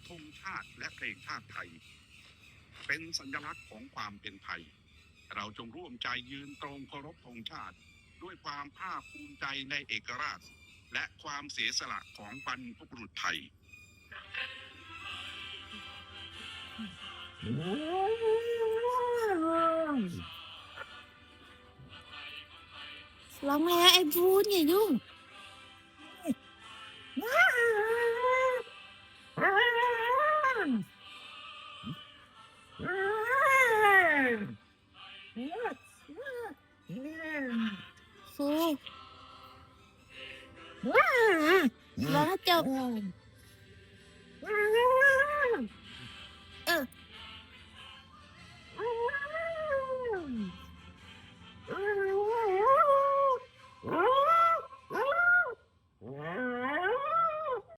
ธงชาติและเพลงชาติไทยเป็นสัญลักษณ์ของความเป็นไทยเราจงร่วมใจยืนตรงเคารพธงชาติด้วยความภาคภูมิใจในเอกราชและความเสียสละของบรรพบุรุษไทยร้องแล้วไอ้บูนอย่ายุ่งฟูร้องให้จบ